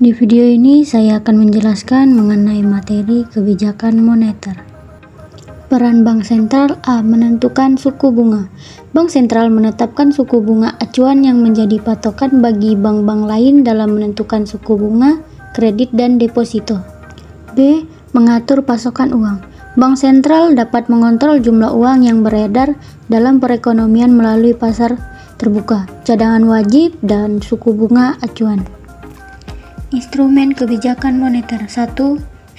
Di video ini saya akan menjelaskan mengenai materi kebijakan moneter. Peran Bank Sentral A. Menentukan suku bunga. Bank Sentral menetapkan suku bunga acuan yang menjadi patokan bagi bank-bank lain dalam menentukan suku bunga, kredit, dan deposito. B. Mengatur pasokan uang. Bank Sentral dapat mengontrol jumlah uang yang beredar dalam perekonomian melalui pasar terbuka, cadangan wajib, dan suku bunga acuan. Instrumen kebijakan moneter. 1.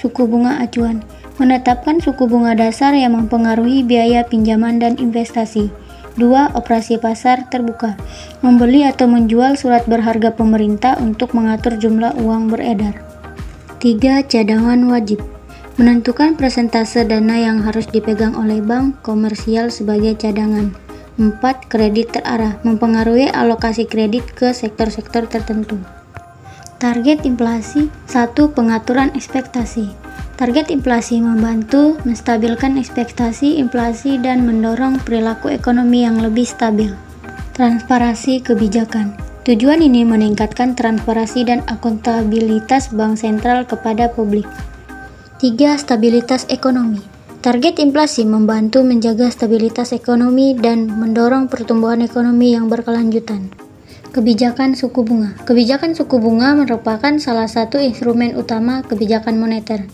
Suku bunga acuan. Menetapkan suku bunga dasar yang mempengaruhi biaya pinjaman dan investasi. 2. Operasi pasar terbuka. Membeli atau menjual surat berharga pemerintah untuk mengatur jumlah uang beredar. 3. Cadangan wajib. Menentukan persentase dana yang harus dipegang oleh bank komersial sebagai cadangan. 4. Kredit terarah. Mempengaruhi alokasi kredit ke sektor-sektor tertentu. Target inflasi. 1. Pengaturan ekspektasi. Target inflasi membantu menstabilkan ekspektasi inflasi dan mendorong perilaku ekonomi yang lebih stabil. Transparansi kebijakan. Tujuan ini meningkatkan transparansi dan akuntabilitas Bank Sentral kepada publik. 3. Stabilitas ekonomi. Target inflasi membantu menjaga stabilitas ekonomi dan mendorong pertumbuhan ekonomi yang berkelanjutan. Kebijakan suku bunga. Kebijakan suku bunga merupakan salah satu instrumen utama kebijakan moneter.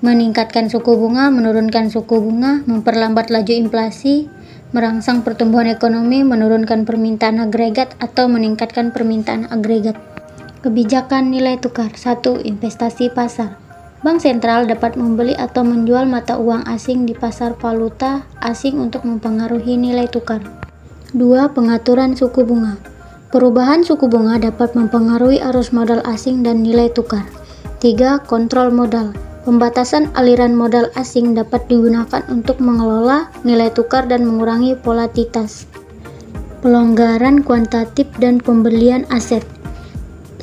Meningkatkan suku bunga, menurunkan suku bunga, memperlambat laju inflasi, merangsang pertumbuhan ekonomi, menurunkan permintaan agregat atau meningkatkan permintaan agregat. Kebijakan nilai tukar. 1. Investasi pasar. Bank Sentral dapat membeli atau menjual mata uang asing di pasar valuta asing untuk mempengaruhi nilai tukar. 2. Pengaturan suku bunga. Perubahan suku bunga dapat mempengaruhi arus modal asing dan nilai tukar. 3. Kontrol modal. Pembatasan aliran modal asing dapat digunakan untuk mengelola nilai tukar dan mengurangi volatilitas. Pelonggaran kuantitatif dan pembelian aset.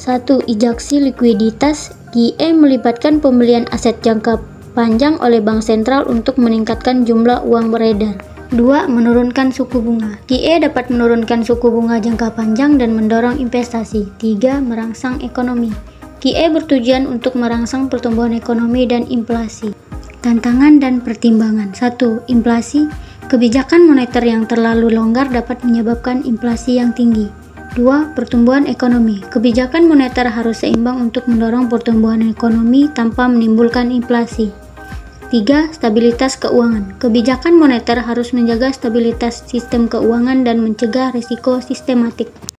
1. Injeksi likuiditas. QE melibatkan pembelian aset jangka panjang oleh Bank Sentral untuk meningkatkan jumlah uang beredar. 2. Menurunkan suku bunga. QE dapat menurunkan suku bunga jangka panjang dan mendorong investasi. 3. Merangsang ekonomi. QE bertujuan untuk merangsang pertumbuhan ekonomi dan inflasi. Tantangan dan pertimbangan. 1. Inflasi. Kebijakan moneter yang terlalu longgar dapat menyebabkan inflasi yang tinggi. 2. Pertumbuhan ekonomi. Kebijakan moneter harus seimbang untuk mendorong pertumbuhan ekonomi tanpa menimbulkan inflasi. 3. Stabilitas keuangan. Kebijakan moneter harus menjaga stabilitas sistem keuangan dan mencegah risiko sistematik.